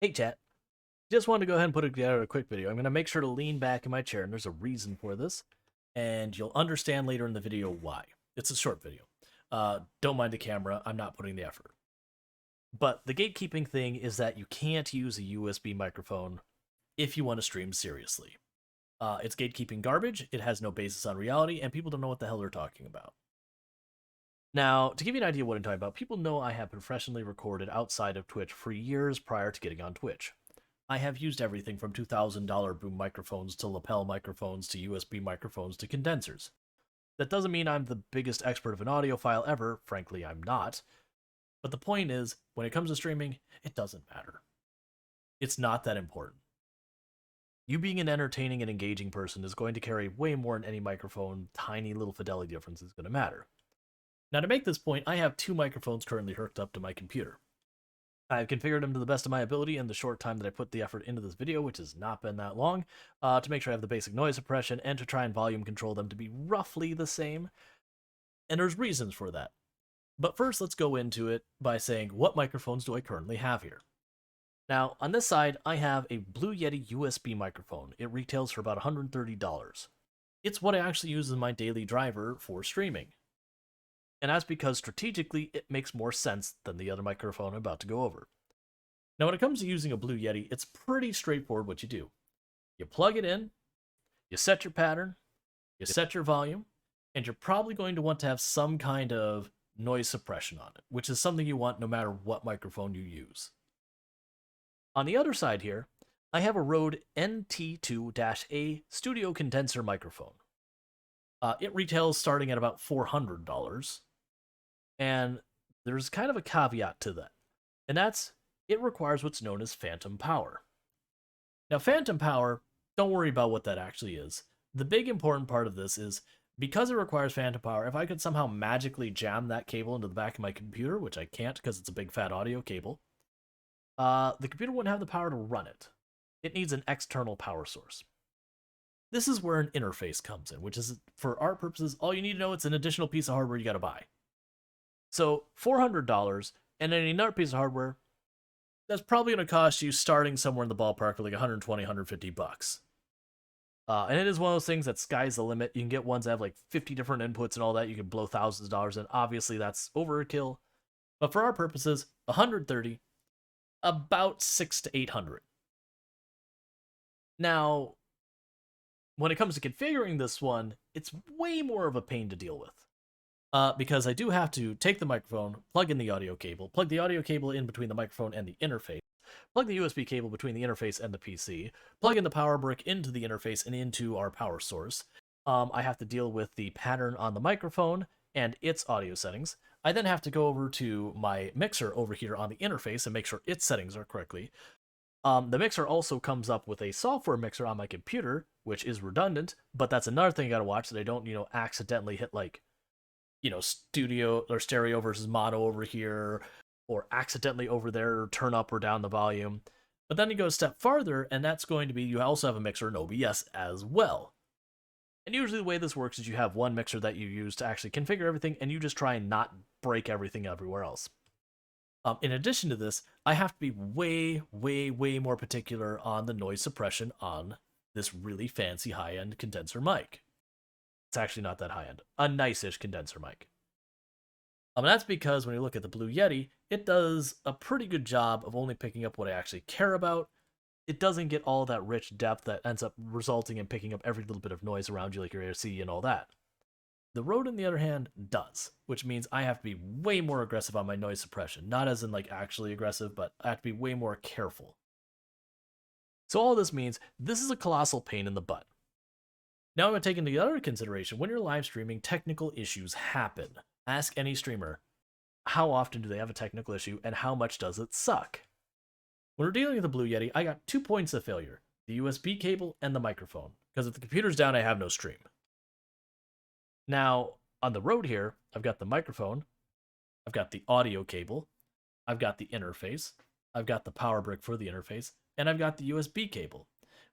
Hey chat, just wanted to go ahead and put together a quick video. I'm going to make sure to lean back in my chair, and there's a reason for this, and you'll understand later in the video why. It's a short video. Don't mind the camera, I'm not putting the effort. But the gatekeeping thing is that you can't use a USB microphone if you want to stream seriously. It's gatekeeping garbage, it has no basis on reality, and people don't know what the hell they're talking about. Now, to give you an idea of what I'm talking about, people know I have professionally recorded outside of Twitch for years prior to getting on Twitch. I have used everything from $2,000 boom microphones to lapel microphones to USB microphones to condensers. That doesn't mean I'm the biggest expert of an audiophile ever, frankly I'm not, but the point is, when it comes to streaming, it doesn't matter. It's not that important. You being an entertaining and engaging person is going to carry way more than any microphone, tiny little fidelity difference is going to matter. Now to make this point, I have two microphones currently hooked up to my computer. I've configured them to the best of my ability in the short time that I put the effort into this video, which has not been that long, to make sure I have the basic noise suppression and to try and volume control them to be roughly the same. And there's reasons for that. But first, let's go into it by saying, what microphones do I currently have here? Now, on this side, I have a Blue Yeti USB microphone. It retails for about $130. It's what I actually use as my daily driver for streaming. And that's because strategically it makes more sense than the other microphone I'm about to go over. Now when it comes to using a Blue Yeti, it's pretty straightforward what you do. You plug it in, you set your pattern, you set your volume, and you're probably going to want to have some kind of noise suppression on it, which is something you want no matter what microphone you use. On the other side here, I have a Rode NT2-A studio condenser microphone. It retails starting at about $400. And there's kind of a caveat to that, and that's it requires what's known as phantom power. Now, phantom power, don't worry about what that actually is. The big important part of this is because it requires phantom power, if I could somehow magically jam that cable into the back of my computer, which I can't because it's a big fat audio cable, the computer wouldn't have the power to run it. It needs an external power source. This is where an interface comes in, which is, for our purposes, all you need to know, it's an additional piece of hardware you got to buy. So $400, and then another piece of hardware that's probably going to cost you starting somewhere in the ballpark of like 120, 150 bucks. And it is one of those things that sky's the limit. You can get ones that have like 50 different inputs and all that. You can blow thousands of dollars, and obviously that's overkill. But for our purposes, 130, about 6 to 800. Now, when it comes to configuring this one, it's way more of a pain to deal with. Because I do have to take the microphone, plug in the audio cable, plug the audio cable in between the microphone and the interface, plug the USB cable between the interface and the PC, plug in the power brick into the interface and into our power source. I have to deal with the pattern on the microphone and its audio settings. I then have to go over to my mixer over here on the interface and make sure its settings are correctly. The mixer also comes up with a software mixer on my computer, which is redundant, but that's another thing I gotta watch that I don't, accidentally hit like studio or stereo versus mono over here, or accidentally over there turn up or down the volume. But then you go a step farther, and that's going to be you also have a mixer in OBS as well. And usually the way this works is you have one mixer that you use to actually configure everything, and you just try and not break everything everywhere else. In addition to this, I have to be way, way, way more particular on the noise suppression on this really fancy high-end condenser mic. It's actually not that high-end. A nice-ish condenser mic. And that's because when you look at the Blue Yeti, it does a pretty good job of only picking up what I actually care about. It doesn't get all that rich depth that ends up resulting in picking up every little bit of noise around you like your AC and all that. The Rode, on the other hand, does, which means I have to be way more aggressive on my noise suppression. Not as in like actually aggressive, but I have to be way more careful. So all this means this is a colossal pain in the butt. Now I'm going to take into other consideration, when you're live streaming, technical issues happen. Ask any streamer, how often do they have a technical issue, and how much does it suck? When we're dealing with the Blue Yeti, I got 2 points of failure, the USB cable and the microphone, because if the computer's down, I have no stream. Now, on the Rode here, I've got the microphone, I've got the audio cable, I've got the interface, I've got the power brick for the interface, and I've got the USB cable,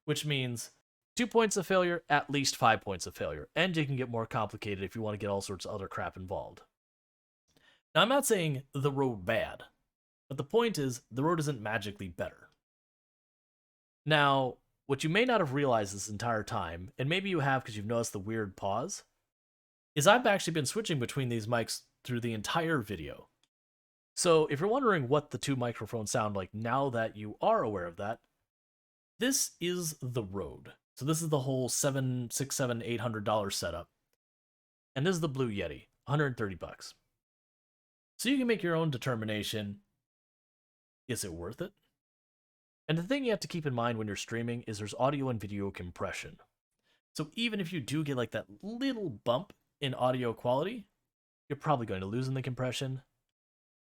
which means 2 points of failure, at least 5 points of failure, and you can get more complicated if you want to get all sorts of other crap involved. Now, I'm not saying the Rode bad, but the point is, the Rode isn't magically better. Now, what you may not have realized this entire time, and maybe you have because you've noticed the weird pause, is I've actually been switching between these mics through the entire video. So if you're wondering what the two microphones sound like now that you are aware of that, this is the Rode. So this is the whole $800 setup. And this is the Blue Yeti, 130 bucks. So you can make your own determination. Is it worth it? And the thing you have to keep in mind when you're streaming is there's audio and video compression. So even if you do get like that little bump in audio quality, you're probably going to lose in the compression.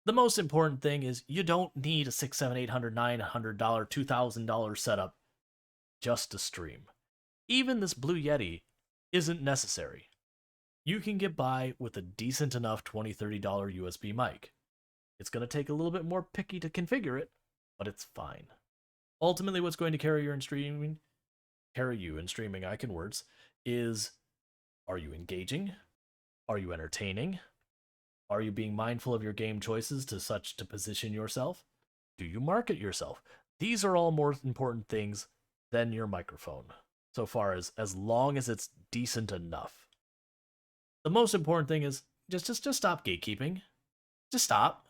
The most important thing is you don't need a $600, $700, $800, $900, $2,000 setup just to stream. Even this Blue Yeti isn't necessary. You can get by with a decent enough $20, $30 USB mic. It's going to take a little bit more picky to configure it, but it's fine. Ultimately, what's going to carry you in streaming, I can words, is are you engaging? Are you entertaining? Are you being mindful of your game choices to position yourself? Do you market yourself? These are all more important things than your microphone, so far as long as it's decent enough. The most important thing is just stop gatekeeping. Just stop.